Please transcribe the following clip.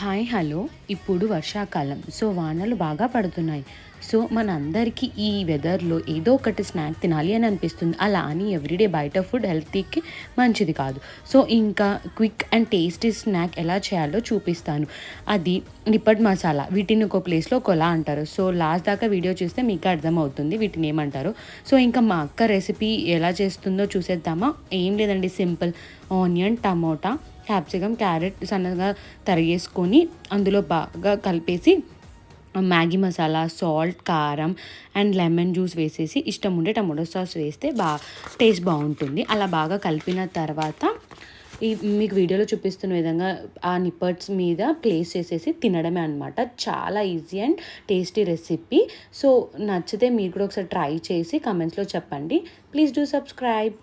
Hi hello ఇప్పుడు వర్షాకాలం so వానలు బాగా పడుతున్నాయి. సో మనందరికీ ఈ వెదర్‌లో ఏదో ఒకటి స్నాక్ తినాలి అని అనిపిస్తుంది. అలా అని ఎవ్రీడే బయట ఫుడ్ హెల్తీకి మంచిది కాదు. సో ఇంకా క్విక్ అండ్ టేస్టీ స్నాక్ ఎలా చేయాలో చూపిస్తాను. అది నిప్పట్ మసాలా. వీటిని ఒక ప్లేస్‌లో ఒకలా అంటారు. సో లాస్ట్ దాకా వీడియో చూస్తే మీకే అర్థమవుతుంది వీటిని ఏమంటారో. సో ఇంకా మా అక్క రెసిపీ ఎలా చేస్తుందో చూసేద్దామా? ఏం లేదండి, simple. Onion, tomato, capsicum, carrot సన్నగా తరిగేసుకొని అందులో బాగా కలిపేసి మ్యాగీ మసాలా, సాల్ట్, కారం అండ్ లెమన్ జ్యూస్ వేసేసి ఇష్టం ఉంటే టమాటో సాస్ వేస్తే టేస్ట్ బాగుంటుంది. అలా బాగా కలిపిన తర్వాత మీకు వీడియోలో చూపిస్తున్న విధంగా ఆ నిప్పట్స్ మీద ప్లేస్ చేసేసి తినడమే అనమాట. చాలా easy and tasty recipe. So నచ్చితే మీరు కూడా ఒకసారి ట్రై చేసి కమెంట్స్లో చెప్పండి. Please do subscribe.